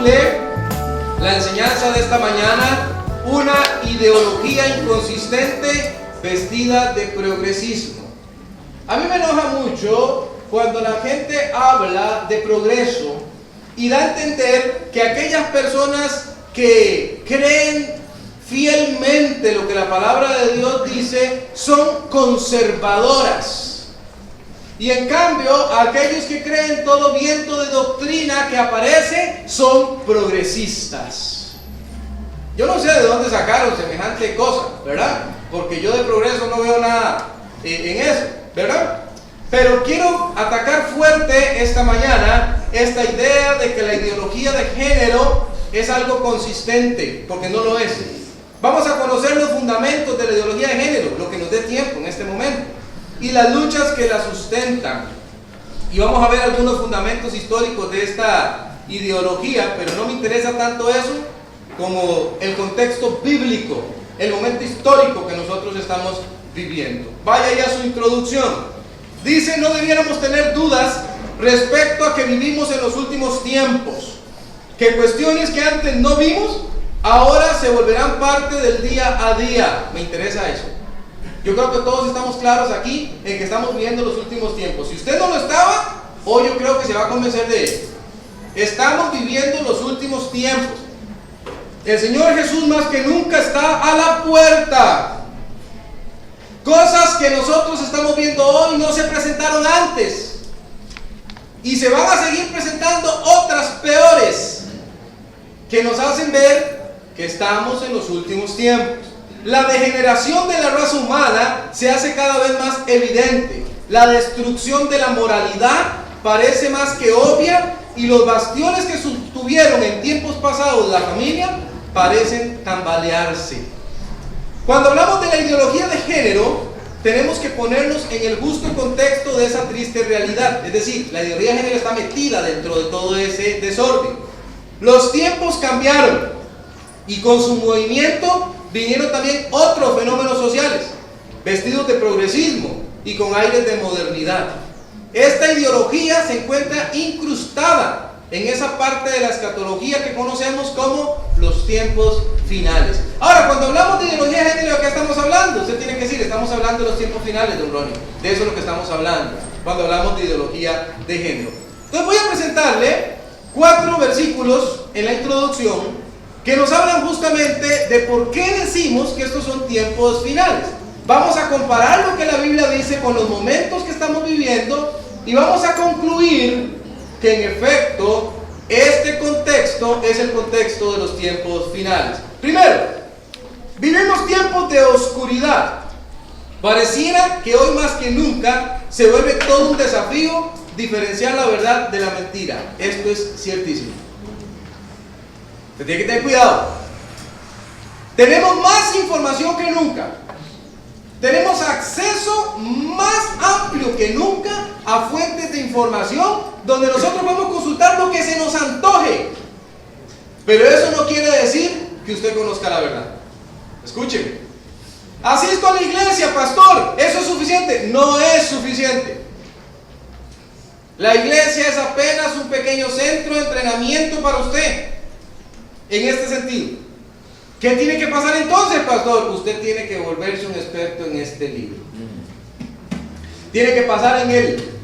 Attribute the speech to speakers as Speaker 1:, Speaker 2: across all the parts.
Speaker 1: titulé la enseñanza de esta mañana: una ideología inconsistente vestida de progresismo. A mí me enoja mucho cuando la gente habla de progreso y da a entender que aquellas personas que creen fielmente lo que la palabra de Dios dice son conservadoras. Y en cambio, aquellos que creen todo viento de doctrina que aparece son progresistas. Yo no sé de dónde sacaron semejante cosa, ¿verdad? Porque yo de progreso no veo nada en eso, ¿verdad? Pero quiero atacar fuerte esta mañana esta idea de que la ideología de género es algo consistente, porque no lo es. Vamos a conocer los fundamentos de la ideología de género, lo que nos dé tiempo en este momento, y las luchas que la sustentan. Y vamos a ver algunos fundamentos históricos de esta ideología, pero no me interesa tanto eso como el contexto bíblico, el momento histórico que nosotros estamos viviendo. Vaya ya su introducción. Dice: no debiéramos tener dudas respecto a que vivimos en los últimos tiempos, que cuestiones que antes no vimos, ahora se volverán parte del día a día. Me interesa eso. Yo creo que todos estamos claros aquí en que estamos viviendo los últimos tiempos. Si usted no lo estaba, hoy yo creo que se va a convencer de ello. Estamos viviendo los últimos tiempos. El Señor Jesús más que nunca está a la puerta. Cosas que nosotros estamos viendo hoy no se presentaron antes. Y se van a seguir presentando otras peores, que nos hacen ver que estamos en los últimos tiempos. La degeneración de la raza humana se hace cada vez más evidente. La destrucción de la moralidad parece más que obvia, y los bastiones que sostuvieron en tiempos pasados la familia parecen tambalearse. Cuando hablamos de la ideología de género, tenemos que ponernos en el justo contexto de esa triste realidad. Es decir, la ideología de género está metida dentro de todo ese desorden. Los tiempos cambiaron, y con su movimiento vinieron también otros fenómenos sociales, vestidos de progresismo y con aires de modernidad. Esta ideología se encuentra incrustada en esa parte de la escatología que conocemos como los tiempos finales. Ahora, cuando hablamos de ideología de género, ¿de qué estamos hablando? Usted tiene que decir: estamos hablando de los tiempos finales, don Ronnie. De eso es lo que estamos hablando cuando hablamos de ideología de género. Entonces voy a presentarle 4 versículos en la introducción que nos hablan justamente de por qué decimos que estos son tiempos finales. Vamos a comparar lo que la Biblia dice con los momentos que estamos viviendo, y vamos a concluir que en efecto este contexto es el contexto de los tiempos finales. Primero, vivimos tiempos de oscuridad. Pareciera que hoy más que nunca se vuelve todo un desafío diferenciar la verdad de la mentira. Esto es ciertísimo. Usted tiene que tener cuidado. Tenemos más información que nunca. Tenemos acceso más amplio que nunca a fuentes de información donde nosotros podemos consultar lo que se nos antoje. Pero eso no quiere decir que usted conozca la verdad. Escúcheme. Asisto a la iglesia, pastor, ¿eso es suficiente? No es suficiente. La iglesia es apenas un pequeño centro de entrenamiento para usted en este sentido. ¿Qué tiene que pasar entonces, pastor? Usted tiene que volverse un experto en este libro. Tiene que pasar en él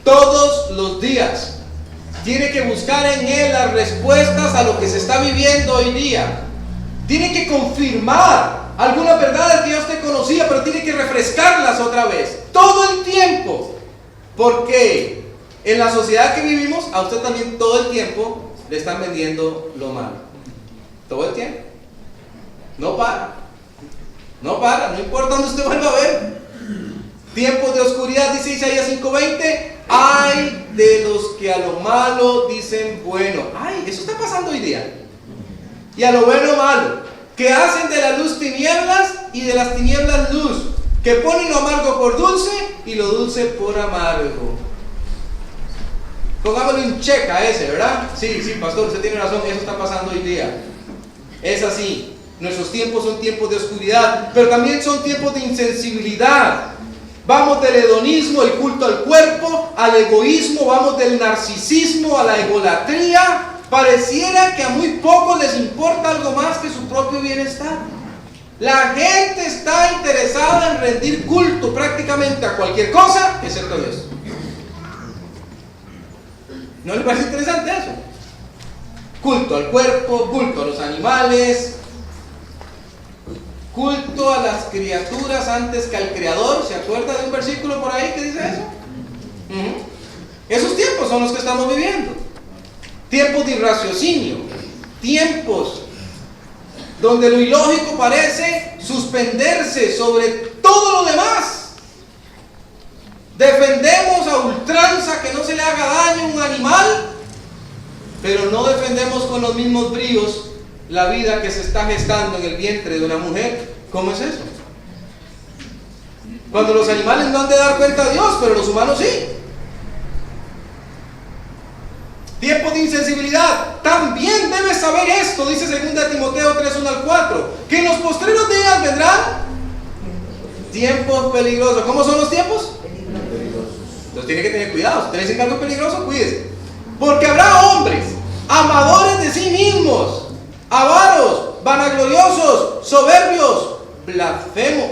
Speaker 1: todos los días. Tiene que buscar en él las respuestas a lo que se está viviendo hoy día. Tiene que confirmar algunas verdades que ya usted conocía, pero tiene que refrescarlas otra vez, todo el tiempo. Porque en la sociedad que vivimos, a usted también todo el tiempo le están vendiendo lo malo. Todo el tiempo. No para, no importa donde usted vuelva a ver. Tiempos de oscuridad, dice Isaías 5:20. Ay de los que a lo malo dicen bueno. Ay, eso está pasando hoy día. Y a lo bueno malo, que hacen de la luz tinieblas y de las tinieblas luz, que ponen lo amargo por dulce y lo dulce por amargo. Pongámosle un check a ese, ¿verdad? Sí, pastor, usted tiene razón, eso está pasando hoy día. Es así. Nuestros tiempos son tiempos de oscuridad, pero también son tiempos de insensibilidad. Vamos del hedonismo, el culto al cuerpo, al egoísmo, vamos del narcisismo a la egolatría, pareciera que a muy pocos les importa algo más que su propio bienestar. La gente está interesada en rendir culto prácticamente a cualquier cosa, excepto Dios. ¿No les parece interesante eso? Culto al cuerpo, culto a los animales, culto a las criaturas antes que al Creador. ¿Se acuerda de un versículo por ahí que dice eso? Esos tiempos son los que estamos viviendo. Tiempos de irraciocinio, tiempos donde lo ilógico parece suspenderse sobre todo lo demás. Defendemos a ultranza que no se le haga daño a un animal, pero no defendemos con los mismos bríos la vida que se está gestando en el vientre de una mujer. ¿Cómo es eso? Cuando los animales no han de dar cuenta a Dios, pero los humanos sí. Tiempos de insensibilidad. También debes saber esto, dice 2 Timoteo 3, 1 al 4, que en los postreros días vendrán tiempos peligrosos. ¿Cómo son los tiempos? Entonces tiene que tener cuidado. Si tenéis algo peligroso, cuídese. Porque habrá hombres amadores de sí mismos, avaros, vanagloriosos, soberbios, blasfemos,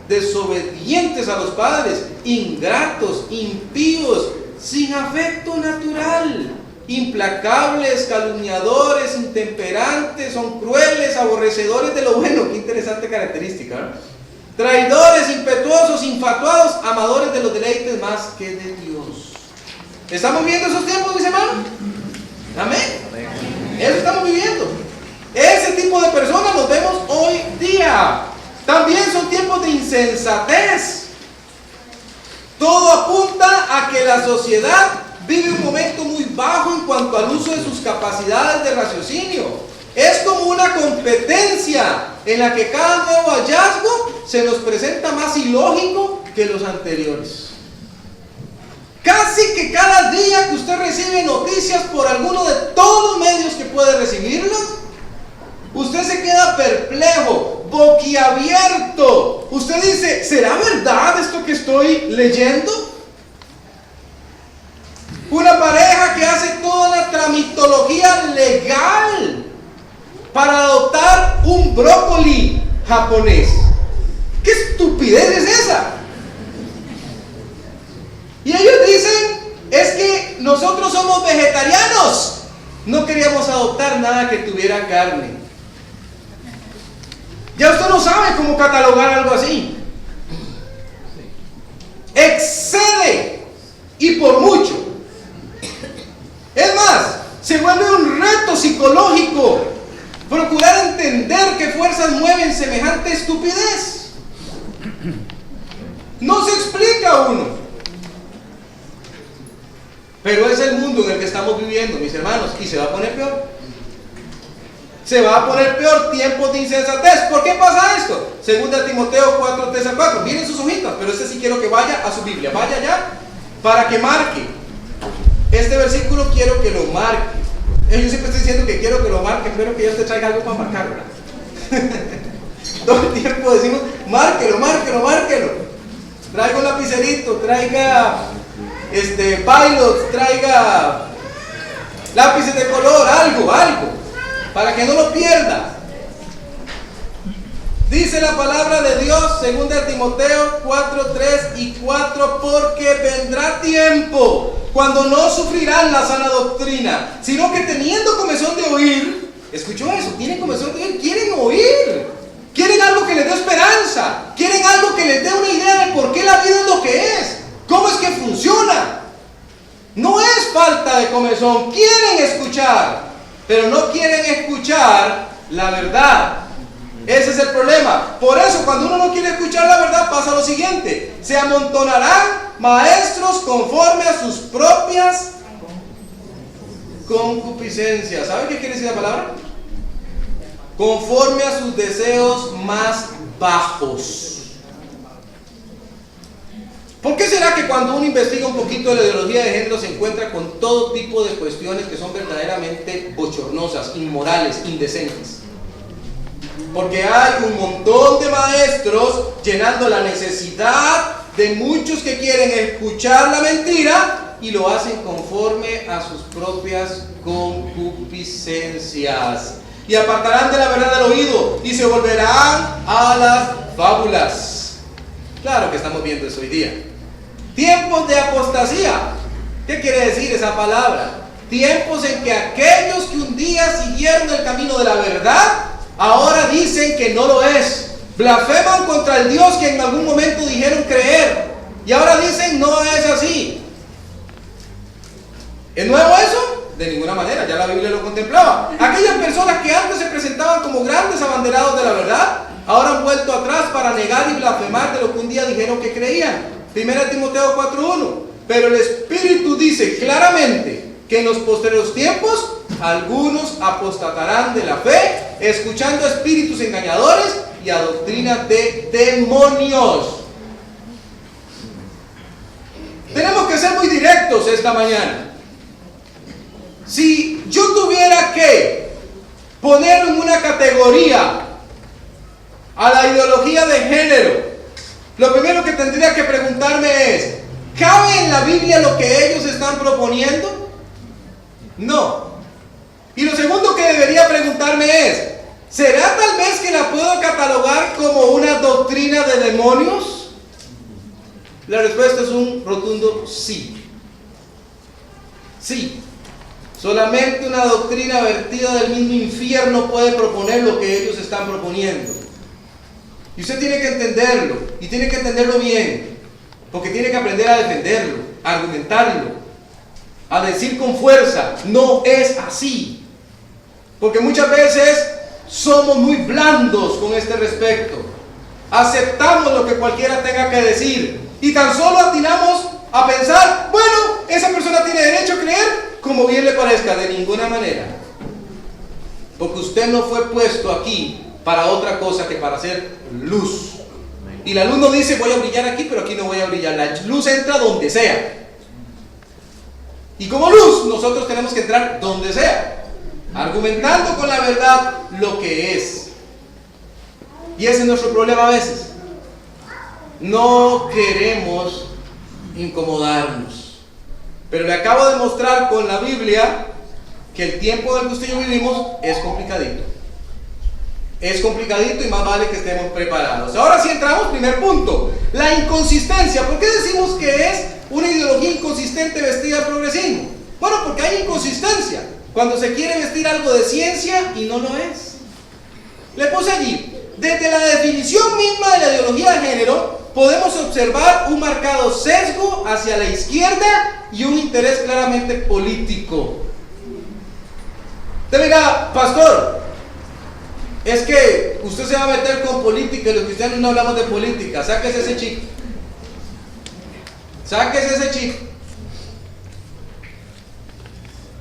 Speaker 1: desobedientes a los padres, ingratos, impíos, sin afecto natural, implacables, calumniadores, intemperantes, son crueles, aborrecedores de lo bueno. Qué interesante característica, ¿no? Traidores, impetuosos, infatuados, amadores de los deleites más que de Dios. ¿Estamos viviendo esos tiempos, mis hermanos? Amén. Eso estamos viviendo. Ese tipo de personas los vemos hoy día. También son tiempos de insensatez. Todo apunta a que la sociedad vive un momento muy bajo en cuanto al uso de sus capacidades de raciocinio. Es como una competencia en la que cada nuevo hallazgo se nos presenta más ilógico que los anteriores. Casi que cada día que usted recibe noticias por alguno de todos los medios que puede recibirlas, usted se queda perplejo, boquiabierto. Usted dice, ¿será verdad esto que estoy leyendo? Una pareja que hace toda la tramitología legal para adoptar un brócoli japonés. ¿Qué estupidez es esa? Y ellos dicen, es que nosotros somos vegetarianos, no queríamos adoptar nada que tuviera carne. Ya usted no sabe cómo catalogar algo así. Excede, y por mucho. Es más, se vuelve un reto psicológico procurar entender qué fuerzas mueven semejante estupidez. No se explica uno. Pero es el mundo en el que estamos viviendo, mis hermanos, y se va a poner peor. Se va a poner peor, tiempos de insensatez. ¿Por qué pasa esto? 2 Timoteo 4, 3 al 4. Miren sus hojitas, pero este sí quiero que vaya a su Biblia. Vaya allá para que marque. Este versículo quiero que lo marque. Yo siempre estoy diciendo que quiero que lo marque, espero que Dios te traiga algo para marcarlo. Todo el tiempo decimos, márquelo, márquelo, márquelo. Traiga un lapicerito, traiga pilots, traiga lápices de color, algo, para que no lo pierda. Dice la palabra de Dios, 2 Timoteo 4, 3 y 4, porque vendrá tiempo cuando no sufrirán la sana doctrina, sino que teniendo comezón de oír, ¿escuchó eso? Tienen comezón de oír, quieren oír, quieren algo que les dé esperanza, quieren algo que les dé una idea de por qué la vida es lo que es, cómo es que funciona. No es falta de comezón, quieren escuchar, pero no quieren escuchar la verdad. Ese es el problema. Por eso, cuando uno no quiere escuchar la verdad, pasa lo siguiente: se amontonarán maestros conforme a sus propias concupiscencias. ¿Sabe qué quiere decir la palabra? Conforme a sus deseos más bajos. ¿Por qué será que cuando uno investiga un poquito de la ideología de género se encuentra con todo tipo de cuestiones que son verdaderamente bochornosas, inmorales, indecentes? Porque hay un montón de maestros llenando la necesidad de muchos que quieren escuchar la mentira y lo hacen conforme a sus propias concupiscencias. Y apartarán de la verdad del oído y se volverán a las fábulas. Claro que estamos viendo eso hoy día. Tiempos de apostasía. ¿Qué quiere decir esa palabra? Tiempos en que aquellos que un día siguieron el camino de la verdad, ahora dicen que no lo es. Blasfeman contra el Dios que en algún momento dijeron creer. Y ahora dicen no es así. ¿Es nuevo eso? De ninguna manera, ya la Biblia lo contemplaba. Aquellas personas que antes se presentaban como grandes abanderados de la verdad, ahora han vuelto atrás para negar y blasfemar de lo que un día dijeron que creían. 1 Timoteo 4:1. Pero el Espíritu dice claramente que en los posteriores tiempos algunos apostatarán de la fe, escuchando a espíritus engañadores y a doctrinas de demonios. Tenemos que ser muy directos esta mañana. Si yo tuviera que poner en una categoría a la ideología de género, lo primero que tendría que preguntarme es: ¿cabe en la Biblia lo que ellos están proponiendo? No. Y lo segundo que debería preguntarme es: ¿será tal vez que la puedo catalogar como una doctrina de demonios? La respuesta es un rotundo sí. Sí. Solamente una doctrina vertida del mismo infierno puede proponer lo que ellos están proponiendo. Y usted tiene que entenderlo, y tiene que entenderlo bien, porque tiene que aprender a defenderlo, a argumentarlo, a decir con fuerza: no es así. Porque muchas veces somos muy blandos con este respecto. Aceptamos lo que cualquiera tenga que decir, y tan solo atinamos a pensar: bueno, esa persona tiene derecho a creer como bien le parezca. De ninguna manera, porque usted no fue puesto aquí para otra cosa que para hacer luz. Y la luz no dice voy a brillar aquí, pero aquí no voy a brillar. La luz entra donde sea. Y como luz nosotros tenemos que entrar donde sea, argumentando con la verdad lo que es. Y ese es nuestro problema a veces. No queremos incomodarnos. Pero le acabo de mostrar con la Biblia que el tiempo en el que usted y yo vivimos es complicadito. Es complicadito y más vale que estemos preparados. Ahora sí entramos, primer punto: la inconsistencia. ¿Por qué decimos que es una ideología inconsistente vestida de progresismo? Bueno, porque hay inconsistencia cuando se quiere vestir algo de ciencia y no lo es. Le puse allí: desde la definición misma de la ideología de género podemos observar un marcado sesgo hacia la izquierda y un interés claramente político. Usted dirá: pastor, es que usted se va a meter con política y los cristianos no hablamos de política. Sáquese ese chip. Sáquese ese chip.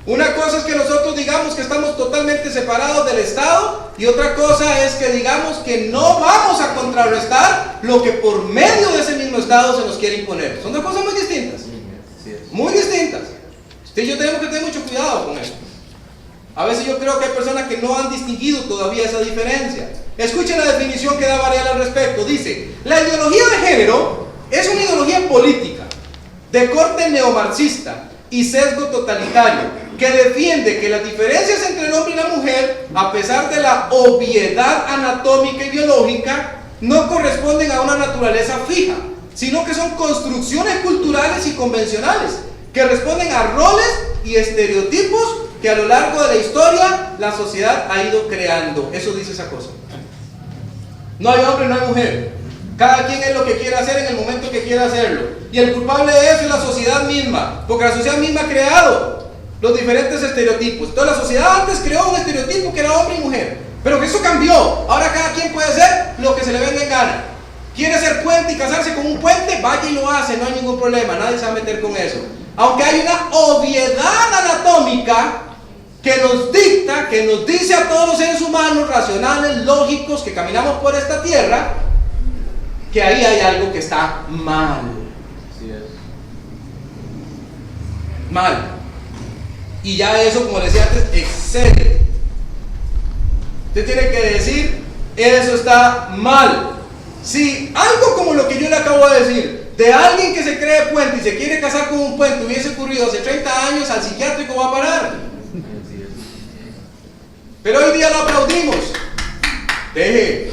Speaker 1: Una cosa es que nosotros digamos que estamos totalmente separados del Estado, y otra cosa es que digamos que no vamos a contrarrestar lo que por medio de ese mismo Estado se nos quiere imponer. Son dos cosas muy distintas. Muy distintas. Usted y yo tenemos que tener mucho cuidado con esto. A veces yo creo que hay personas que no han distinguido todavía esa diferencia. Escuchen la definición que da Varela al respecto. Dice: la ideología de género es una ideología política de corte neomarxista y sesgo totalitario, que defiende que las diferencias entre el hombre y la mujer, a pesar de la obviedad anatómica y biológica, no corresponden a una naturaleza fija, sino que son construcciones culturales y convencionales que responden a roles y estereotipos que a lo largo de la historia la sociedad ha ido creando. Eso dice esa cosa. No hay hombre, no hay mujer. Cada quien es lo que quiere hacer en el momento que quiere hacerlo. Y el culpable de eso es la sociedad misma, porque la sociedad misma ha creado los diferentes estereotipos. Entonces la sociedad antes creó un estereotipo que era hombre y mujer, pero que eso cambió. Ahora cada quien puede hacer lo que se le venga en gana. Quiere ser puente y casarse con un puente, vaya y lo hace, no hay ningún problema, nadie se va a meter con eso. Aunque hay una obviedad anatómica que nos dicta, que nos dice a todos los seres humanos racionales, lógicos, que caminamos por esta tierra, que ahí hay algo que está mal.
Speaker 2: Así es.
Speaker 1: Mal. Y ya eso, como decía antes, excede. Usted tiene que decir: eso está mal. Si algo como lo que yo le acabo de decir de alguien que se cree puente y se quiere casar con un puente hubiese ocurrido hace 30 años, al psiquiátrico va a parar. Pero hoy día lo aplaudimos. Deje,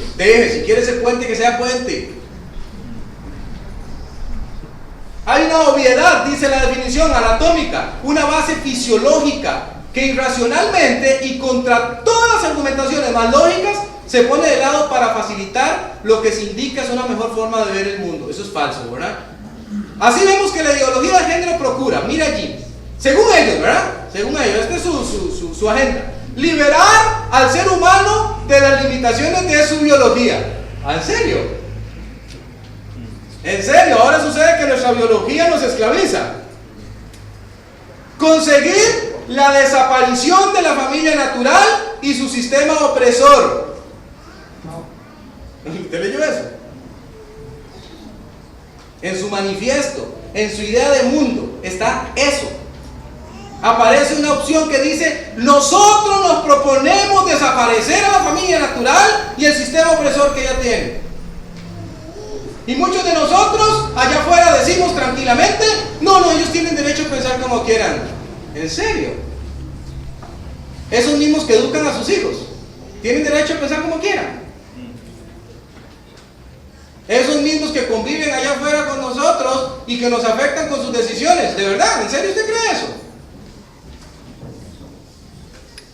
Speaker 1: si quiere ser puente, que sea puente. Hay una obviedad, dice la definición anatómica, una base fisiológica que irracionalmente y contra todas las argumentaciones más lógicas se pone de lado para facilitar lo que se indica es una mejor forma de ver el mundo. Eso es falso, ¿verdad? Así vemos que la ideología de género procura, mira allí, según ellos, ¿verdad? Según ellos, esta es su agenda. Liberar al ser humano de las limitaciones de su biología. ¿En serio? En serio, ahora sucede que nuestra biología nos esclaviza. Conseguir la desaparición de la familia natural y su sistema opresor. ¿Usted leyó eso? En su manifiesto, en su idea de mundo, está eso. Aparece una opción que dice: nosotros nos proponemos desaparecer a la familia natural y el sistema opresor que ella tiene. Y muchos de nosotros allá afuera decimos tranquilamente: no, ellos tienen derecho a pensar como quieran. ¿En serio? Esos mismos que educan a sus hijos tienen derecho a pensar como quieran. Esos mismos que conviven allá afuera con nosotros y que nos afectan con sus decisiones. ¿De verdad? ¿En serio usted cree eso?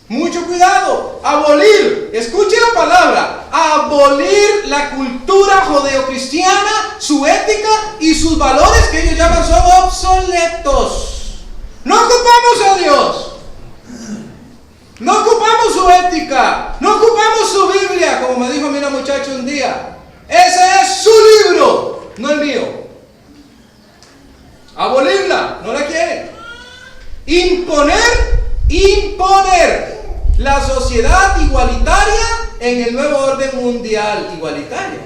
Speaker 1: Mucho cuidado. Abolir, escuche la palabra, abolir la cultura judeocristiana, su ética y sus valores que ellos llaman son obsoletos. No ocupamos a Dios. No ocupamos su ética. No ocupamos su Biblia, como me dijo a mí una muchacha un día. Ese es su libro, no el mío. Abolirla, no la quieren. Imponer la sociedad igualitaria en el nuevo orden mundial igualitaria.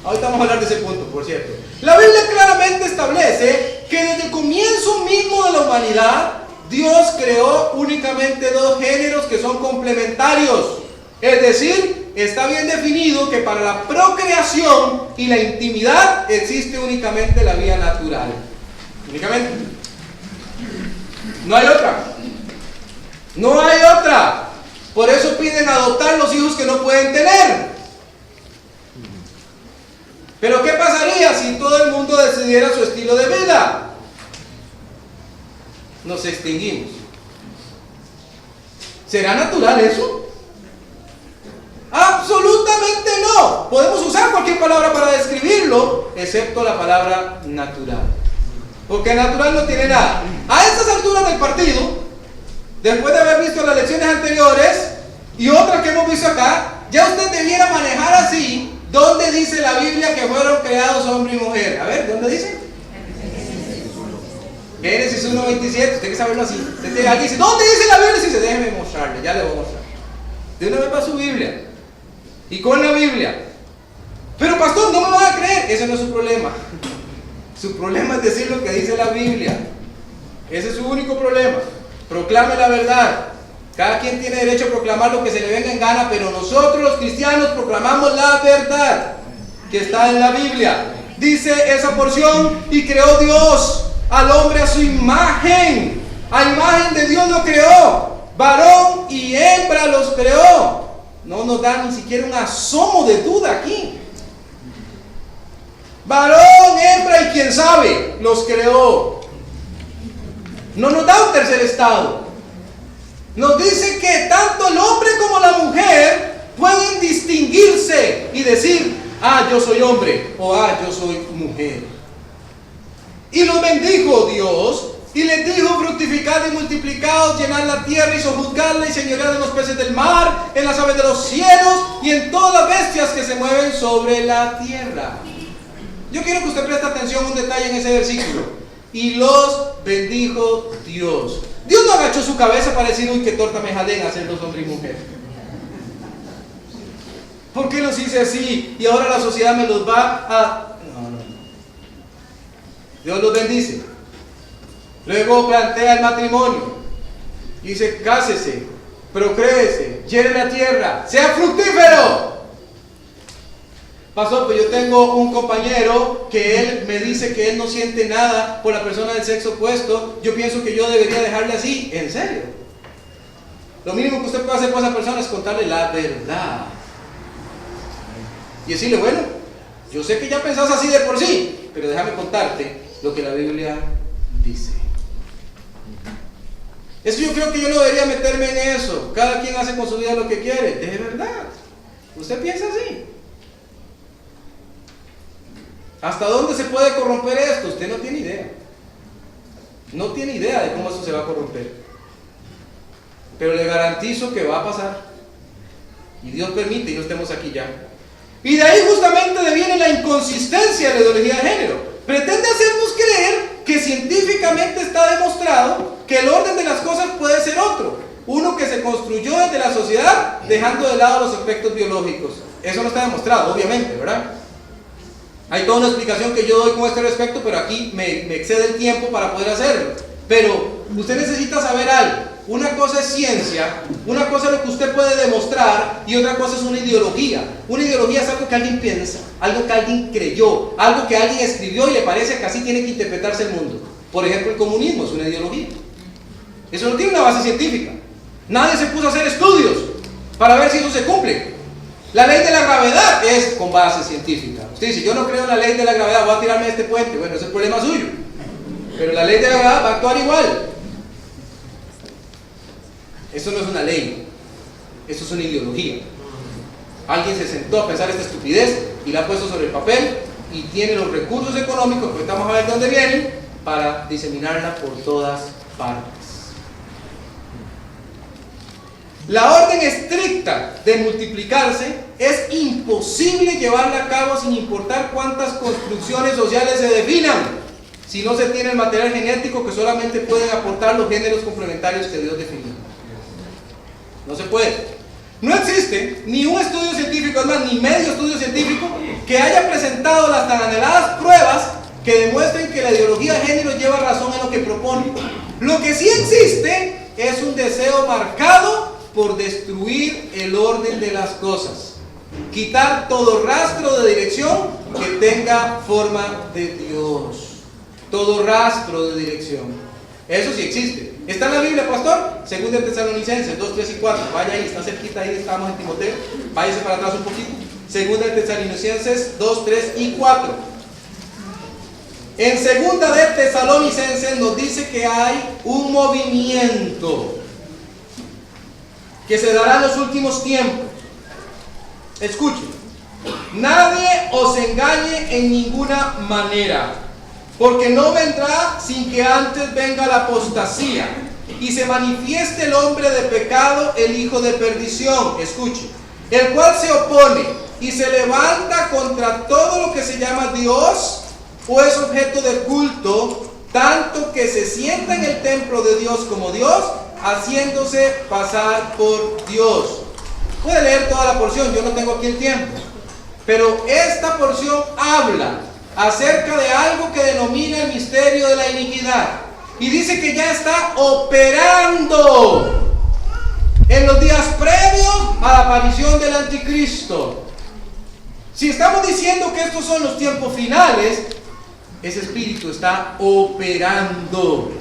Speaker 1: Ahorita vamos a hablar de ese punto, por cierto. La Biblia claramente establece que desde el comienzo mismo de la humanidad, Dios creó únicamente dos géneros que son complementarios. Es decir, está bien definido que para la procreación y la intimidad existe únicamente la vía natural. Únicamente. No hay otra. No hay otra. Por eso piden adoptar los hijos que no pueden tener. Pero ¿qué pasaría si todo el mundo decidiera su estilo de vida? Nos extinguimos. ¿Será natural eso? Absolutamente no. Podemos usar cualquier palabra para describirlo, excepto la palabra natural. Porque natural no tiene nada. A estas alturas del partido, después de haber visto las lecciones anteriores y otras que hemos visto acá, ya usted debiera manejar así dónde dice la Biblia que fueron creados hombre y mujer. A ver, ¿dónde dice? Génesis 1:27, usted que saberlo así. Alguien dice: ¿dónde dice la Biblia? Y dice: déjeme mostrarle, ya le voy a mostrar. De una vez va su Biblia. Y con la Biblia. Pero pastor, no me van a creer. Ese no es su problema. Su problema es decir lo que dice la Biblia. Ese es su único problema. Proclame la verdad. Cada quien tiene derecho a proclamar lo que se le venga en gana, pero nosotros los cristianos proclamamos la verdad que está en la Biblia. Dice esa porción: y creó Dios al hombre a su imagen. A imagen de Dios lo creó. Varón y hembra los creó. No nos da ni siquiera un asomo de duda aquí. Varón, hembra y quién sabe los creó. No nos da un tercer estado. Nos dice que tanto el hombre como la mujer pueden distinguirse y decir: ah, yo soy hombre, o ah, yo soy mujer. Y los bendijo Dios y les dijo: fructificad y multiplicaos, llenad la tierra y sojuzgadla y señoread en los peces del mar, en las aves de los cielos y en todas las bestias que se mueven sobre la tierra. Yo quiero que usted preste atención a un detalle en ese versículo. Y los bendijo Dios. Dios no agachó su cabeza para decir: uy, qué torta me jalen hacer los hombres y mujer. ¿Por qué los hice así? Y ahora la sociedad me los va a... No. Dios los bendice. Luego plantea el matrimonio. Dice: cásese, procréese, llene la tierra, sea fructífero. Pastor, pues yo tengo un compañero que él me dice que él no siente nada por la persona del sexo opuesto. Yo pienso que yo debería dejarle así. ¿En serio? Lo mínimo que usted puede hacer con esa persona es contarle la verdad. Y decirle, bueno, yo sé que ya pensás así de por sí, pero déjame contarte lo que la Biblia dice. Es que yo creo que yo no debería meterme en eso. Cada quien hace con su vida lo que quiere. De verdad. ¿Usted piensa así? ¿Hasta dónde se puede corromper esto? Usted no tiene idea. No tiene idea de cómo eso se va a corromper. Pero le garantizo que va a pasar. Y Dios permite y no estemos aquí ya. Y de ahí justamente deviene la inconsistencia de la ideología de género. Pretende hacernos creer que científicamente está demostrado que el orden de las cosas puede ser otro. Uno que se construyó desde la sociedad dejando de lado los aspectos biológicos. Eso no está demostrado, obviamente, ¿verdad? Hay toda una explicación que yo doy con este respecto, pero aquí me excede el tiempo para poder hacerlo. Pero usted necesita saber algo. Una cosa es ciencia, una cosa es lo que usted puede demostrar y otra cosa es una ideología. Una ideología es algo que alguien piensa, algo que alguien creyó, algo que alguien escribió y le parece que así tiene que interpretarse el mundo. Por ejemplo, el comunismo es una ideología. Eso no tiene una base científica. Nadie se puso a hacer estudios para ver si eso se cumple. La ley de la gravedad es con base científica. Usted dice, yo no creo en la ley de la gravedad, voy a tirarme de este puente. Bueno, ese es el problema suyo. Pero la ley de la gravedad va a actuar igual. Eso no es una ley. Eso es una ideología. Alguien se sentó a pensar esta estupidez y la ha puesto sobre el papel y tiene los recursos económicos, que vamos a ver de dónde vienen, para diseminarla por todas partes. La orden estricta de multiplicarse es imposible llevarla a cabo sin importar cuántas construcciones sociales se definan, si no se tiene el material genético que solamente pueden aportar los géneros complementarios que Dios definió. No se puede. No existe ni un estudio científico, es más, ni medio estudio científico que haya presentado las tan anheladas pruebas que demuestren que la ideología de género lleva razón en lo que propone. Lo que sí existe es un deseo marcado por destruir el orden de las cosas, quitar todo rastro de dirección que tenga forma de Dios, todo rastro de dirección. Eso sí existe. ¿Está en la Biblia, pastor? Segunda de Tesalonicenses 2, 3 y 4. Vaya ahí, está cerquita, ahí estamos en Timoteo. Váyase para atrás un poquito. Segunda de Tesalonicenses 2, 3 y 4. En segunda de Tesalonicenses nos dice que hay un movimiento que se dará en los últimos tiempos. Escuchen, nadie os engañe en ninguna manera, porque no vendrá sin que antes venga la apostasía y se manifieste el hombre de pecado, el hijo de perdición. Escuchen, el cual se opone y se levanta contra todo lo que se llama Dios o es objeto de culto, tanto que se sienta en el templo de Dios como Dios, haciéndose pasar por Dios. Puede leer toda la porción, yo no tengo aquí el tiempo, pero esta porción habla acerca de algo que denomina el misterio de la iniquidad y dice que ya está operando en los días previos a la aparición del anticristo. Si estamos diciendo que estos son los tiempos finales, ese espíritu está operando.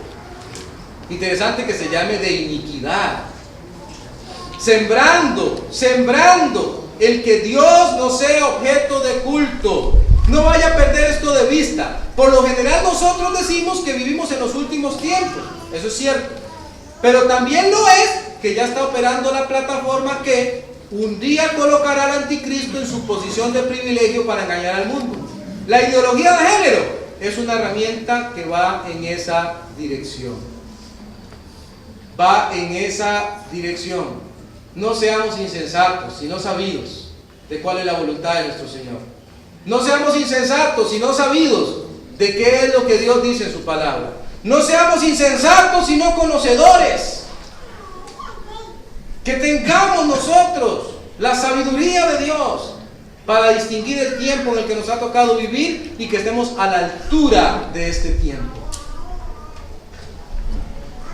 Speaker 1: Interesante que se llame de iniquidad. Sembrando el que Dios no sea objeto de culto. No vaya a perder esto de vista. Por lo general nosotros decimos que vivimos en los últimos tiempos. Eso es cierto. Pero también lo es que ya está operando la plataforma que un día colocará al anticristo en su posición de privilegio para engañar al mundo. La ideología de género es una herramienta que va en esa dirección. Va en esa dirección. No seamos insensatos, sino sabidos de cuál es la voluntad de nuestro Señor. No seamos insensatos, sino sabidos de qué es lo que Dios dice en su palabra. No seamos insensatos, sino conocedores. Que tengamos nosotros la sabiduría de Dios para distinguir el tiempo en el que nos ha tocado vivir y que estemos a la altura de este tiempo.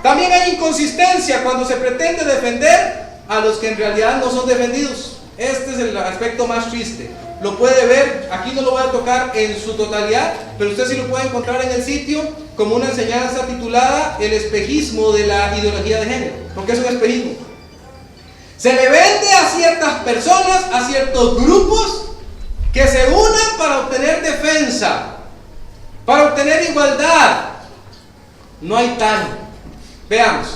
Speaker 1: También hay inconsistencia cuando se pretende defender a los que en realidad no son defendidos. Este es el aspecto más triste. lo puede ver, aquí no lo voy a tocar en su totalidad, pero usted sí lo puede encontrar en el sitio como una enseñanza titulada El espejismo de la ideología de género. ¿Por qué es un espejismo? Se le vende a ciertas personas, a ciertos grupos, que se unan para obtener defensa, para obtener igualdad. No hay tal. Veamos.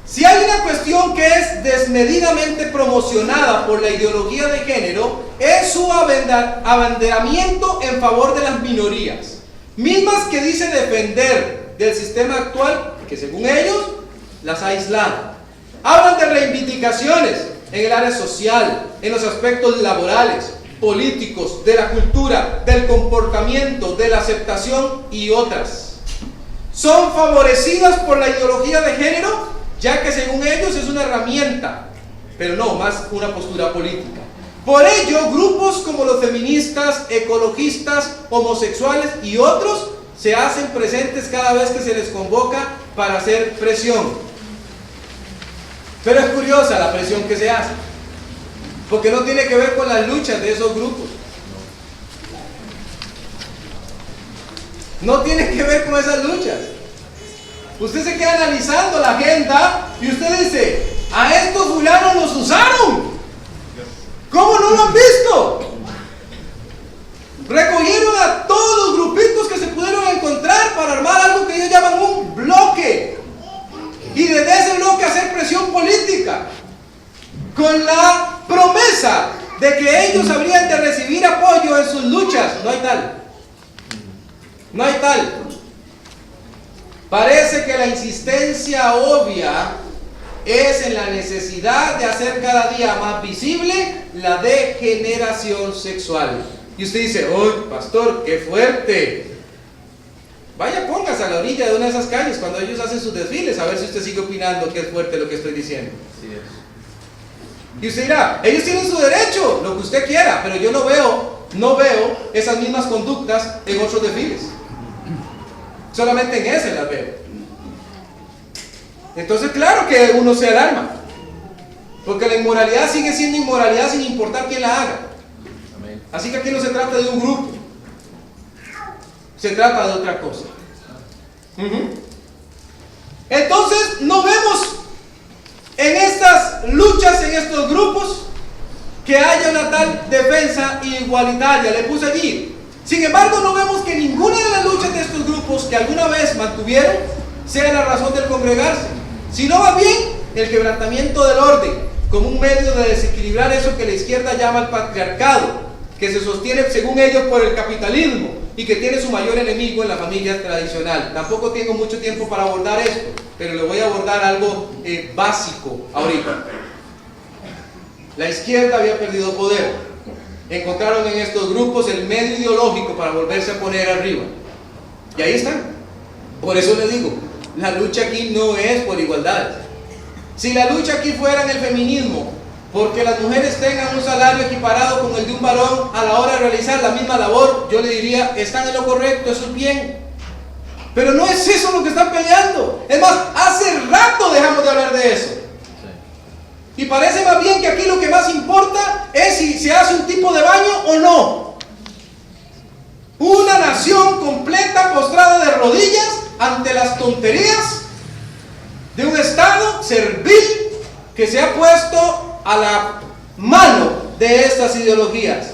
Speaker 1: Si hay una cuestión que es desmedidamente promocionada por la ideología de género, es su abanderamiento en favor de las minorías, mismas que dice defender del sistema actual, que según ellos las ha aislado. Hablan de reivindicaciones en el área social, en los aspectos laborales, políticos, de la cultura, del comportamiento, de la aceptación y otras. Son favorecidas por la ideología de género, ya que según ellos es una herramienta, pero no, más una postura política. Por ello, grupos como los feministas, ecologistas, homosexuales y otros se hacen presentes cada vez que se les convoca para hacer presión. Pero es curiosa la presión que se hace, porque no tiene que ver con las luchas de esos grupos. No tiene que ver con esas luchas. Usted se queda analizando la agenda y usted dice, a estos fulanos los usaron. ¿Cómo no lo han visto? Recogieron a todos los grupitos que se pudieron encontrar para armar algo que ellos llaman un bloque. Y desde ese bloque hacer presión política, con la promesa de que ellos habrían de recibir apoyo en sus luchas. No hay tal. No hay tal. Parece que la insistencia obvia es en la necesidad de hacer cada día más visible la degeneración sexual. Y usted dice, ¡oh, pastor, qué fuerte! Vaya, póngase a la orilla de una de esas calles cuando ellos hacen sus desfiles, a ver si usted sigue opinando que es fuerte lo que estoy diciendo.
Speaker 2: Sí es.
Speaker 1: Y usted dirá, ellos tienen su derecho, lo que usted quiera, pero yo no veo esas mismas conductas en otros desfiles. Solamente en ese las veo. Entonces, claro que uno se alarma, porque la inmoralidad sigue siendo inmoralidad sin importar quién la haga.
Speaker 2: Amén.
Speaker 1: Así que aquí no se trata de un grupo, se trata de otra cosa. Entonces, no vemos en estas luchas, en estos grupos, que haya una tal defensa igualitaria. Le puse allí. Sin embargo, no vemos que ninguna de las luchas de estos grupos que alguna vez mantuvieron sea la razón del congregarse, sino más bien el quebrantamiento del orden, como un medio de desequilibrar eso que la izquierda llama el patriarcado, que se sostiene según ellos por el capitalismo y que tiene su mayor enemigo en la familia tradicional. Tampoco tengo mucho tiempo para abordar esto, pero le voy a abordar algo básico ahorita. La izquierda había perdido poder. Encontraron en estos grupos el medio ideológico para volverse a poner arriba. Y ahí están. Por eso les digo, la lucha aquí no es por igualdad. Si la lucha aquí fuera en el feminismo, porque las mujeres tengan un salario equiparado con el de un varón a la hora de realizar la misma labor, yo le diría, están en lo correcto, eso es bien. Pero no es eso lo que están peleando. Es más, hace rato dejamos de hablar de eso. Y parece más bien que aquí lo que más importa es si se hace un tipo de baño o no. Una nación completa postrada de rodillas ante las tonterías de un Estado servil que se ha puesto a la mano de estas ideologías.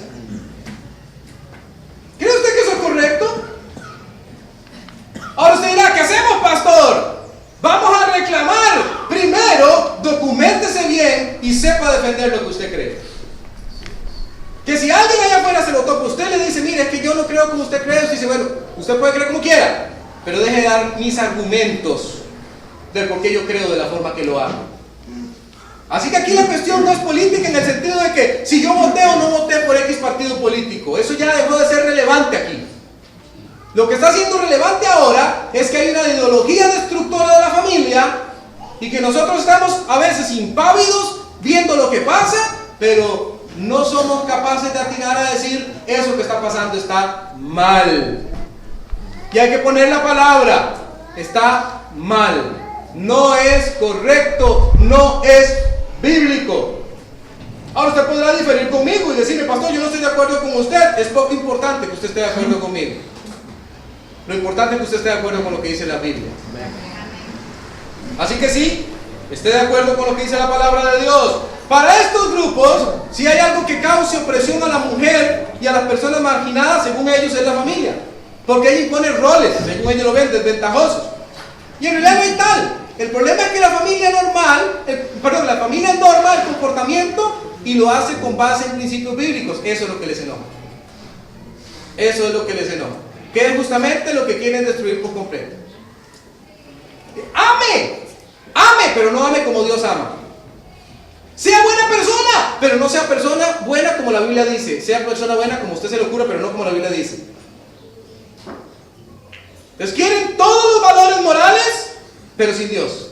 Speaker 1: ¿Cree usted que eso es correcto? Ahora usted dirá, ¿qué hacemos, pastor? Vamos a reclamar. Primero, documéntese bien y sepa defender lo que usted cree. Que si alguien allá afuera se lo toca, usted le dice, mire, es que yo no creo como usted cree. Usted dice, bueno, usted puede creer como quiera, pero deje de dar mis argumentos de por qué yo creo de la forma que lo hago. Así que aquí la cuestión no es política en el sentido de que si yo voté o no voté por X partido político. Eso ya dejó de ser relevante aquí. Lo que está siendo relevante ahora es que hay una ideología destructora de la familia y que nosotros estamos a veces impávidos viendo lo que pasa, pero no somos capaces de atinar a decir eso que está pasando está mal. Y hay que poner la palabra, está mal, no es correcto, no es bíblico. Ahora usted podrá diferir conmigo y decirme, pastor, yo no estoy de acuerdo con usted. Es poco importante que usted esté de acuerdo conmigo. Lo importante es que usted esté de acuerdo con lo que dice la Biblia. Así que sí, esté de acuerdo con lo que dice la palabra de Dios. Para estos grupos, si hay algo que cause opresión a la mujer y a las personas marginadas, según ellos es la familia. Porque ella impone roles, según ellos lo ven, desventajosos. Y en realidad no hay tal. El problema es que la familia la familia norma el comportamiento y lo hace con base en principios bíblicos. Eso es lo que les enoja. Eso es lo que les enoja. Que es justamente lo que quieren destruir por completo. Ame, pero no ame como Dios ama. Sea buena persona, pero no sea persona buena como la Biblia dice. Sea persona buena como usted se le ocurra, pero no como la Biblia dice. Entonces quieren todos los valores morales, pero sin Dios.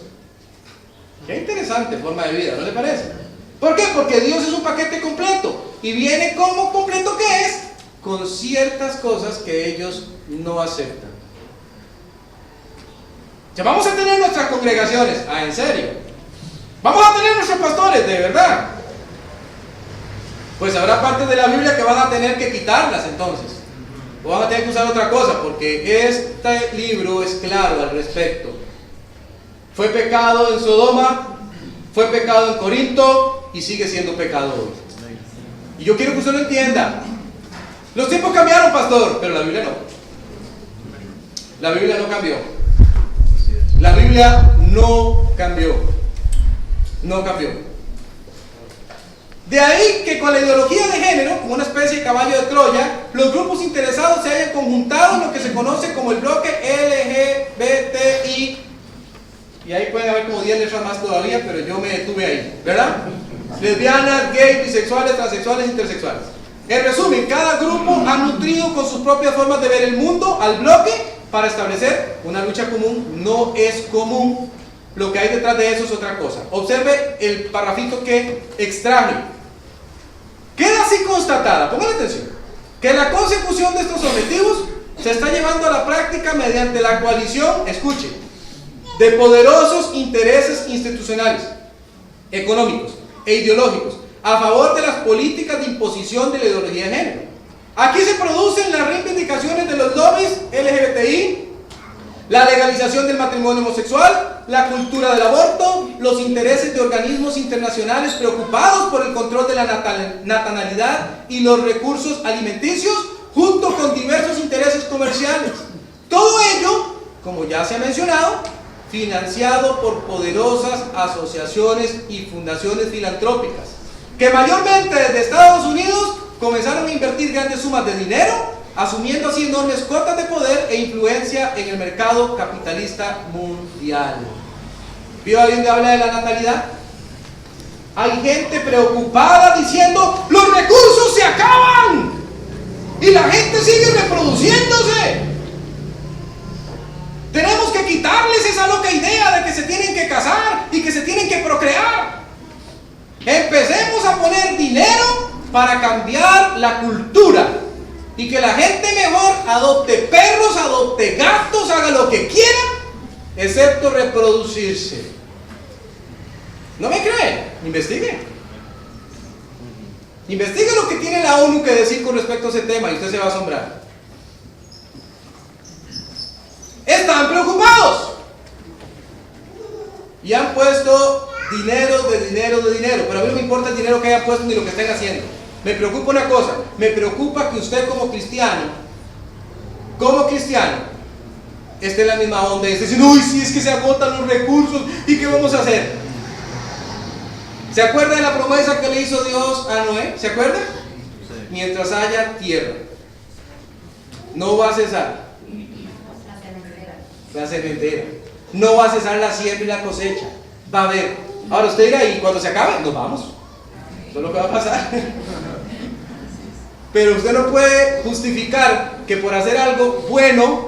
Speaker 1: Qué interesante forma de vida, ¿no le parece? ¿Por qué? Porque Dios es un paquete completo. Y viene como completo que es, con ciertas cosas que ellos no aceptan. Ya vamos a tener nuestras congregaciones. Ah, ¿en serio? Vamos a tener nuestros pastores, ¿de verdad? Pues habrá partes de la Biblia que van a tener que quitarlas entonces. O van a tener que usar otra cosa, porque este libro es claro al respecto. Fue pecado en Sodoma, fue pecado en Corinto y sigue siendo pecado hoy. Y yo quiero que usted lo entienda. Los tiempos cambiaron, pastor, pero la Biblia no. La Biblia no cambió. La Biblia no cambió. No cambió. De ahí que con la ideología de género, como una especie de caballo de Troya, los grupos interesados se hayan conjuntado en lo que se conoce como el bloque LGBTI. Y ahí pueden haber como 10 letras más todavía, pero yo me detuve ahí, ¿verdad? Lesbianas, gays, bisexuales, transexuales, intersexuales. En resumen, cada grupo ha nutrido con sus propias formas de ver el mundo al bloque para establecer una lucha común. No es común. Lo que hay detrás de eso es otra cosa. Observe el parrafito que extraje. Queda así constatada, póngale atención, que la consecución de estos objetivos se está llevando a la práctica mediante la coalición, escuche, de poderosos intereses institucionales, económicos e ideológicos a favor de las políticas de imposición de la ideología de género. Aquí se producen las reivindicaciones de los lobbies LGBTI, la legalización del matrimonio homosexual, la cultura del aborto, los intereses de organismos internacionales preocupados por el control de la natalidad y los recursos alimenticios, junto con diversos intereses comerciales. Todo ello, como ya se ha mencionado, financiado por poderosas asociaciones y fundaciones filantrópicas, que mayormente desde Estados Unidos comenzaron a invertir grandes sumas de dinero, asumiendo así enormes cuotas de poder e influencia en el mercado capitalista mundial. ¿Vio ahí donde habla de la natalidad? Hay gente preocupada diciendo: los recursos se acaban y la gente sigue reproduciéndose. Tenemos que quitarles esa loca idea de que se tienen que casar y que se tienen que procrear. Empecemos a poner dinero para cambiar la cultura y que la gente mejor adopte perros, adopte gatos, haga lo que quiera, excepto reproducirse. ¿No me cree? Investigue. Investigue lo que tiene la ONU que decir con respecto a ese tema y usted se va a asombrar. Están preocupados y han puesto dinero, pero a mí no me importa el dinero que hayan puesto ni lo que estén haciendo. Me preocupa una cosa, me preocupa que usted como cristiano, esté en la misma onda y esté diciendo: uy, si es que se agotan los recursos, ¿y qué vamos a hacer? ¿Se acuerda de la promesa que le hizo Dios a Noé? ¿Se acuerda? Sí. Mientras haya tierra, no va a cesar la cementera, no va a cesar la siembra y la cosecha, va a haber. Ahora usted dirá: y cuando se acabe, nos vamos. Eso es lo que va a pasar. Pero usted no puede justificar que por hacer algo bueno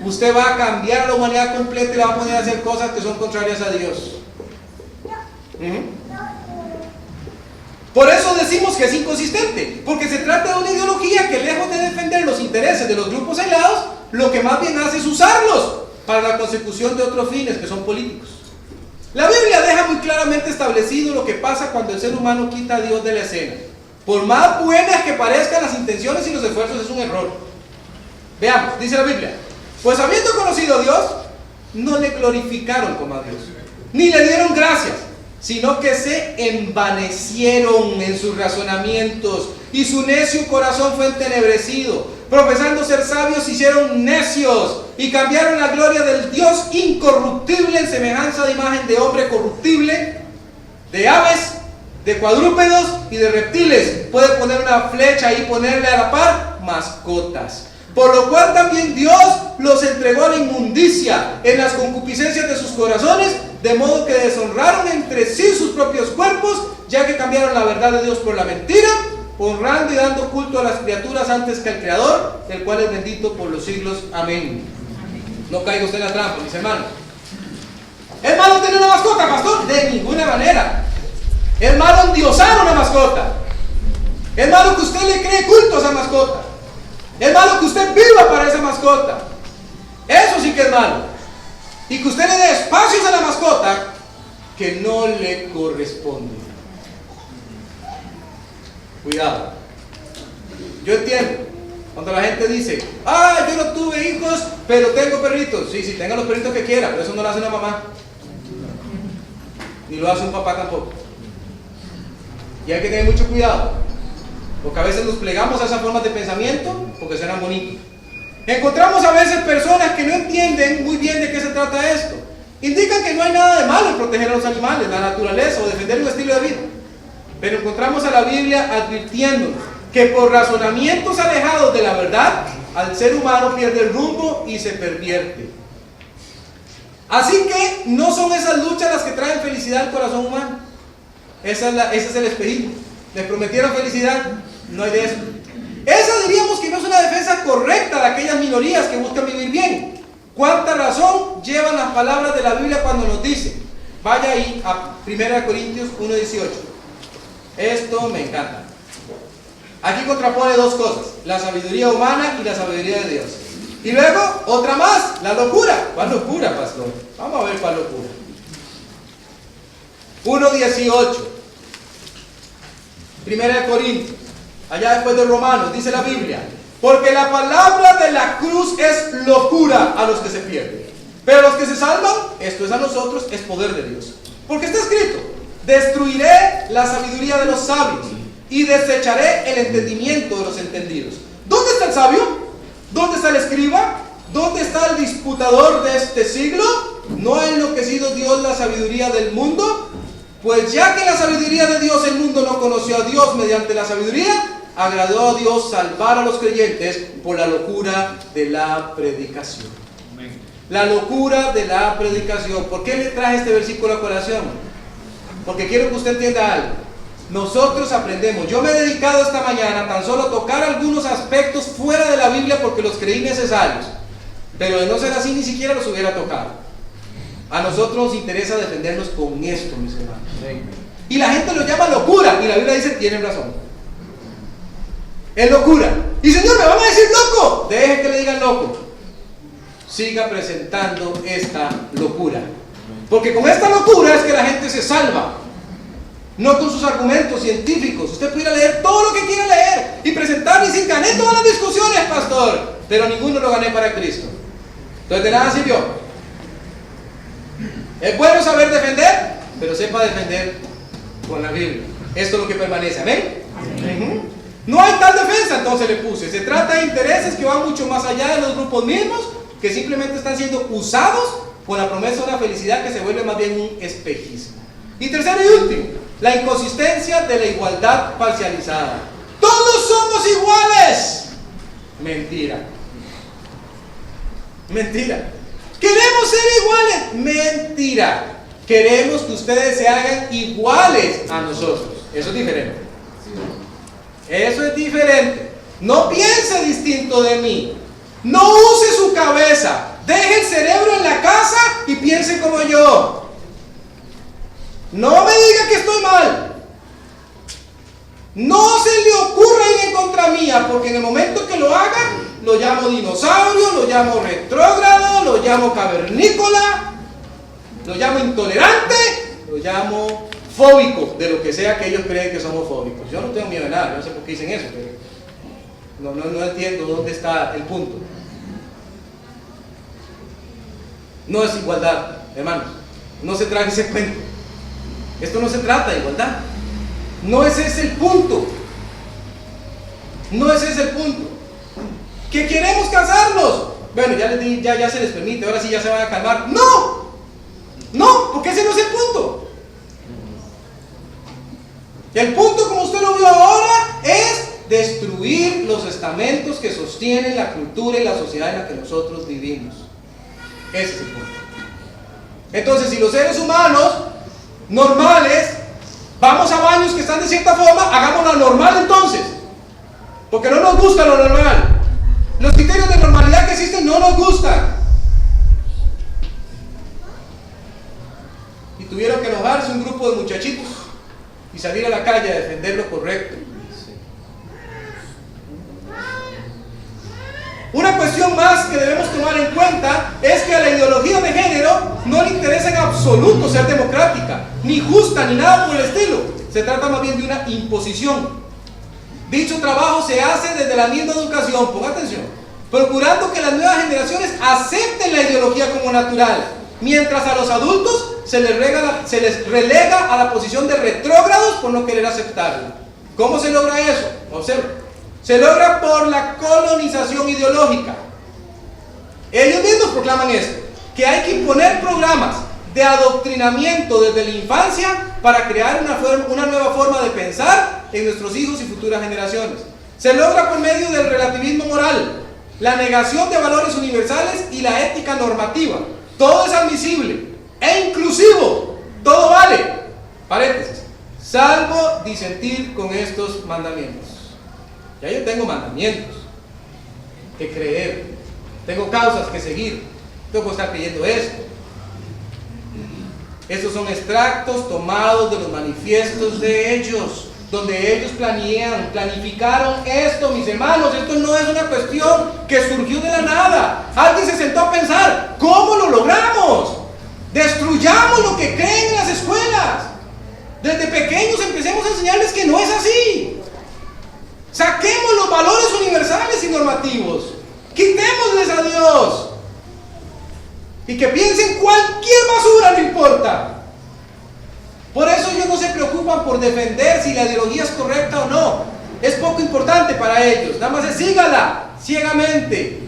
Speaker 1: usted va a cambiar a la humanidad completa y le va a poner a hacer cosas que son contrarias a Dios. Por eso decimos que es inconsistente, porque se trata de una ideología que, lejos de defender los intereses de los grupos aislados, lo que más bien hace es usarlos para la consecución de otros fines que son políticos. La Biblia deja muy claramente establecido lo que pasa cuando el ser humano quita a Dios de la escena. Por más buenas que parezcan las intenciones y los esfuerzos, es un error. Veamos, dice la Biblia: pues habiendo conocido a Dios, no le glorificaron como a Dios, ni le dieron gracias, sino que se envanecieron en sus razonamientos, y su necio corazón fue entenebrecido. Profesando ser sabios, se hicieron necios, y cambiaron la gloria del Dios incorruptible en semejanza de imagen de hombre corruptible, de aves, de cuadrúpedos y de reptiles. Puede poner una flecha ahí y ponerle a la par mascotas. Por lo cual también Dios los entregó a la inmundicia en las concupiscencias de sus corazones, de modo que deshonraron entre sí sus propios cuerpos, ya que cambiaron la verdad de Dios por la mentira, honrando y dando culto a las criaturas antes que al Creador, el cual es bendito por los siglos. Amén. No caiga usted en la trampa, mis hermanos. ¿Es malo tener una mascota, pastor? De ninguna manera. Es malo endiosar una mascota. Es malo que usted le cree culto a esa mascota. Es malo que usted viva para esa mascota. Eso sí que es malo. Y que usted le dé espacios a la mascota que no le corresponde. Cuidado. Yo entiendo cuando la gente dice: yo no tuve hijos, pero tengo perritos. Sí, tenga los perritos que quiera, pero eso no lo hace una mamá, ni lo hace un papá tampoco. Y hay que tener mucho cuidado, porque a veces nos plegamos a esas formas de pensamiento porque suenan bonitos. Encontramos a veces personas que no entienden muy bien de qué se trata esto. Indican que no hay nada de malo en proteger a los animales, la naturaleza o defender un estilo de vida. Pero encontramos a la Biblia advirtiéndonos que por razonamientos alejados de la verdad, al ser humano pierde el rumbo y se pervierte. Así que no son esas luchas las que traen felicidad al corazón humano. Ese es el espejismo. Les prometieron felicidad, no hay de eso. Esa diríamos que no es una defensa correcta de aquellas minorías que buscan vivir bien. ¿Cuánta razón llevan las palabras de la Biblia cuando nos dice? Vaya ahí a 1 Corintios 1:18. Esto me encanta. Aquí contrapone dos cosas: la sabiduría humana y la sabiduría de Dios. Y luego, otra más, la locura. ¿Cuál locura, pastor? Vamos a ver cuál locura. 1:18. 1 Corintios, allá después de Romanos, dice la Biblia: porque la palabra de la cruz es locura a los que se pierden, pero a los que se salvan, esto es a nosotros, es poder de Dios. Porque está escrito: destruiré la sabiduría de los sabios y desecharé el entendimiento de los entendidos. ¿Dónde está el sabio? ¿Dónde está el escriba? ¿Dónde está el disputador de este siglo? ¿No ha enloquecido Dios la sabiduría del mundo? Pues ya que la sabiduría de Dios, el mundo no conoció a Dios mediante la sabiduría, agradó a Dios salvar a los creyentes por la locura de la predicación. Amén. La locura de la predicación. ¿Por qué le traje este versículo a colación? Porque quiero que usted entienda algo. Nosotros aprendemos. Yo me he dedicado esta mañana tan solo a tocar algunos aspectos fuera de la Biblia porque los creí necesarios. Pero de no ser así, ni siquiera los hubiera tocado. A nosotros nos interesa defendernos con esto, mis hermanos. Y la gente lo llama locura. Y la Biblia dice: tienen razón. Es locura. Y Señor, ¿me van a decir loco? Deje que le digan loco. Siga presentando esta locura. Porque con esta locura es que la gente se salva. No con sus argumentos científicos. Usted pudiera leer todo lo que quiera leer y presentar, y sin gané todas las discusiones, pastor, pero ninguno lo gané para Cristo. Entonces de nada sirvió. Es bueno saber defender, pero sepa defender con la Biblia. Esto es lo que permanece. ¿Amén? Amén. No hay tal defensa, entonces le puse. Se trata de intereses que van mucho más allá de los grupos mismos, que simplemente están siendo usados con la promesa de una felicidad que se vuelve más bien un espejismo. Y tercero y último, la inconsistencia de la igualdad parcializada. Todos somos iguales. Mentira. Mentira. Queremos ser iguales. Mentira. Queremos que ustedes se hagan iguales a nosotros. Eso es diferente. Eso es diferente. No piense distinto de mí. No use su cabeza. Deje el cerebro en la casa y piense como yo. No me diga que estoy mal. No se le ocurra ir en contra mía, porque en el momento que lo haga, lo llamo dinosaurio, lo llamo retrógrado, lo llamo cavernícola. lo llamo intolerante, lo llamo fóbico, de lo que sea que ellos creen que somos fóbicos. Yo no tengo miedo de nada, yo no sé por qué dicen eso, pero no entiendo dónde está el punto. No es igualdad, hermanos, no se traga ese cuento. Esto no se trata de igualdad, no ese es el punto. No ese es el punto. ¿Que queremos casarnos? Bueno, ya les di, ya se les permite, ahora sí ya se van a calmar. No, porque ese no es el punto. El punto, como usted lo vio ahora, es destruir los estamentos que sostienen la cultura y la sociedad en la que nosotros vivimos. Ese es el punto. Entonces, si los seres humanos normales vamos a baños que están de cierta forma, hagámoslo normal entonces, porque no nos gusta lo normal. Los criterios de normalidad que existen no nos gustan. Y tuvieron que enojarse un grupo de muchachitos y salir a la calle a defender lo correcto. Una cuestión más que debemos tomar en cuenta es que a la ideología de género no le interesa en absoluto ser democrática, ni justa, ni nada por el estilo. Se trata más bien de una imposición. Dicho trabajo se hace desde la misma educación, ponga atención, procurando que las nuevas generaciones acepten la ideología como natural, mientras a los adultos se les relega a la posición de retrógrados por no querer aceptarla. ¿Cómo se logra eso? Observen. Se logra por la colonización ideológica. Ellos mismos proclaman esto, que hay que imponer programas de adoctrinamiento desde la infancia para crear una nueva forma de pensar en nuestros hijos y futuras generaciones. Se logra por medio del relativismo moral, la negación de valores universales y la ética normativa. Todo es admisible e inclusivo, todo vale, paréntesis, salvo disentir con estos mandamientos. Ya yo tengo mandamientos que creer, tengo causas que seguir, tengo que estar creyendo esto. Estos son extractos tomados de los manifiestos de ellos, donde ellos planificaron esto, mis hermanos. Esto no es una cuestión que surgió de la nada. Alguien se sentó a pensar, ¿cómo lo logramos? Destruyamos lo que creen en las escuelas. Desde pequeños empecemos a enseñarles que no es así. Saquemos los valores universales y normativos. Quitémosles a Dios. Y que piensen cualquier basura, no importa. Por eso ellos no se preocupan por defender si la ideología es correcta o no. Es poco importante para ellos. Nada más es sígala ciegamente.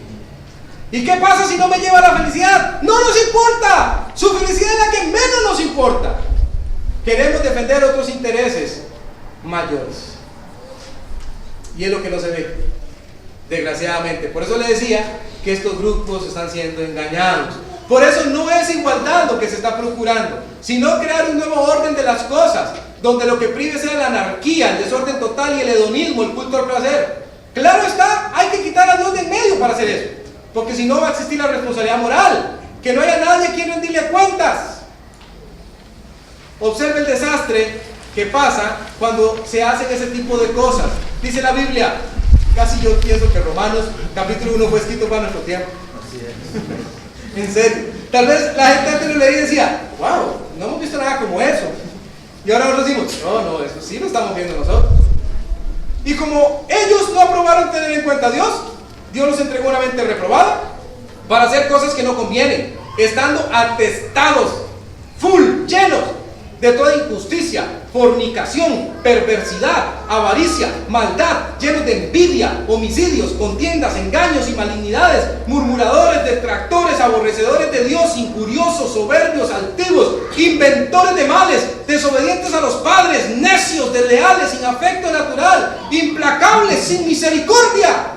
Speaker 1: ¿Y qué pasa si no me lleva a la felicidad? No nos importa. Su felicidad es la que menos nos importa. Queremos defender otros intereses mayores. Y es lo que no se ve, desgraciadamente. Por eso le decía que estos grupos están siendo engañados. Por eso no es igualdad lo que se está procurando, sino crear un nuevo orden de las cosas, donde lo que prive sea la anarquía, el desorden total y el hedonismo, el culto al placer. Claro está, hay que quitar a Dios de en medio para hacer eso, porque si no va a existir la responsabilidad moral, que no haya nadie a quien rendirle cuentas. Observe el desastre que pasa cuando se hacen ese tipo de cosas. Dice la Biblia, casi yo pienso que Romanos capítulo 1 fue escrito para nuestro tiempo.
Speaker 2: Así es.
Speaker 1: En serio. Tal vez la gente antes lo leía y decía, wow, no hemos visto nada como eso. Y ahora nosotros decimos, no, eso sí lo estamos viendo nosotros. Y como ellos no aprobaron tener en cuenta a Dios, Dios los entregó una mente reprobada para hacer cosas que no convienen, estando atestados, llenos de toda injusticia, fornicación, perversidad, avaricia, maldad, llenos de envidia, homicidios, contiendas, engaños y malignidades, murmuradores, detractores, aborrecedores de Dios, injuriosos, soberbios, altivos, inventores de males, desobedientes a los padres, necios, desleales, sin afecto natural, implacables, sin misericordia,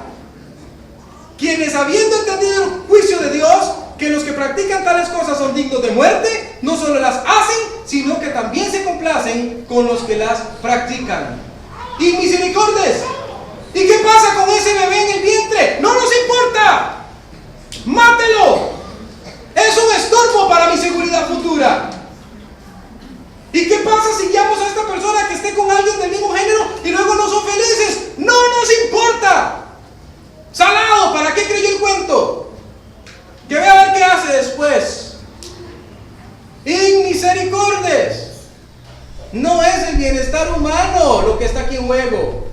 Speaker 1: quienes habiendo entendido el juicio de Dios, que los que practican tales cosas son dignos de muerte, no solo las hacen, sino que también se complacen con los que las practican. Y misericordias. ¿Y qué pasa con ese bebé en el vientre? No nos importa. Mátelo. Es un estorbo para mi seguridad futura. ¿Y qué pasa si guiamos a esta persona que esté con alguien del mismo género y luego no son felices? No nos importa. Salado, ¿para qué creyó el cuento? Que vea a ver qué hace después. Y bienestar humano lo que está aquí en juego.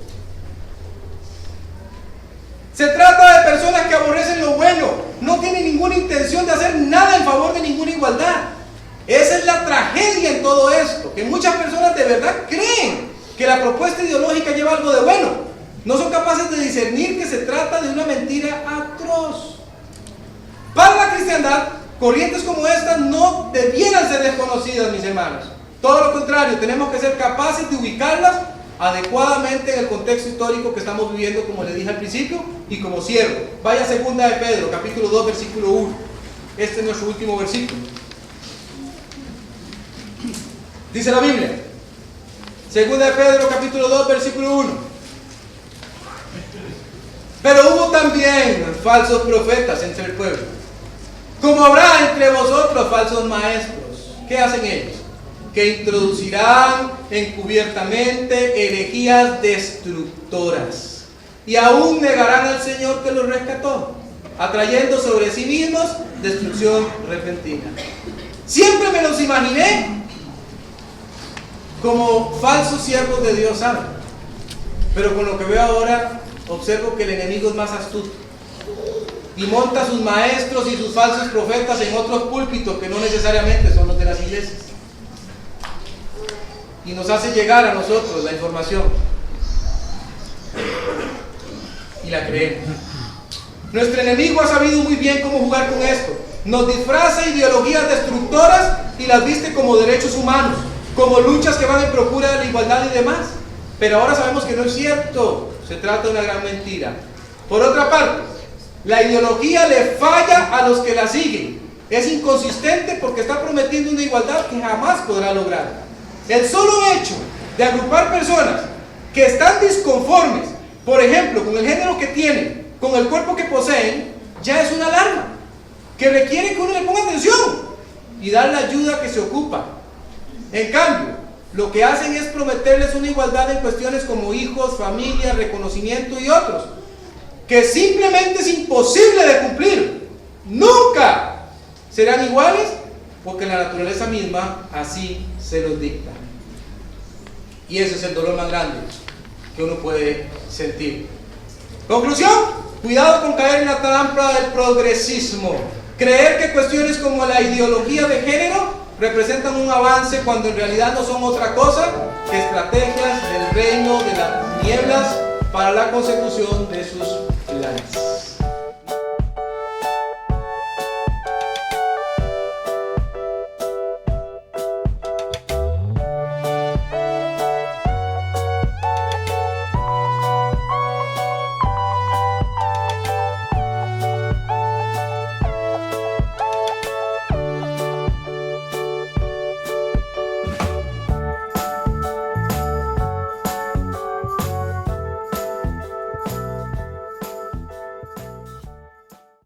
Speaker 1: Se trata de personas que aborrecen lo bueno, no tienen ninguna intención de hacer nada en favor de ninguna igualdad. Esa es la tragedia en todo esto, que muchas personas de verdad creen que la propuesta ideológica lleva algo de bueno. No son capaces de discernir que se trata de una mentira atroz. Para la cristiandad, corrientes como estas no debieran ser desconocidas, mis hermanos. Todo lo contrario, tenemos que ser capaces de ubicarlas adecuadamente en el contexto histórico que estamos viviendo, como le dije al principio, y como cierro. Vaya a 2 de Pedro, capítulo 2, versículo 1. Este es nuestro último versículo. Dice la Biblia, 2 de Pedro, capítulo 2, versículo 1. Pero hubo también falsos profetas entre el pueblo, como habrá entre vosotros falsos maestros. ¿Qué hacen ellos? Que introducirán encubiertamente herejías destructoras, y aún negarán al Señor que los rescató, atrayendo sobre sí mismos destrucción repentina. Siempre me los imaginé como falsos siervos de Dios santo, pero con lo que veo ahora, observo que el enemigo es más astuto y monta sus maestros y sus falsos profetas en otros púlpitos que no necesariamente son los de las iglesias, y nos hace llegar a nosotros la información y la creemos. Nuestro enemigo ha sabido muy bien cómo jugar con esto. Nos disfraza ideologías destructoras y las viste como derechos humanos, como luchas que van en procura de la igualdad y demás. Pero ahora sabemos que no es cierto, se trata de una gran mentira. Por otra parte, la ideología le falla a los que la siguen. Es inconsistente porque está prometiendo una igualdad que jamás podrá lograr. El solo hecho de agrupar personas que están disconformes, por ejemplo, con el género que tienen, con el cuerpo que poseen, ya es una alarma que requiere que uno le ponga atención y dar la ayuda que se ocupa. En cambio, lo que hacen es prometerles una igualdad en cuestiones como hijos, familia, reconocimiento y otros, que simplemente es imposible de cumplir. Nunca serán iguales porque la naturaleza misma así se los dicta. Y ese es el dolor más grande que uno puede sentir. Conclusión: cuidado con caer en la trampa del progresismo. Creer que cuestiones como la ideología de género representan un avance cuando en realidad no son otra cosa que estrategias del reino de las tinieblas para la consecución de sus planes.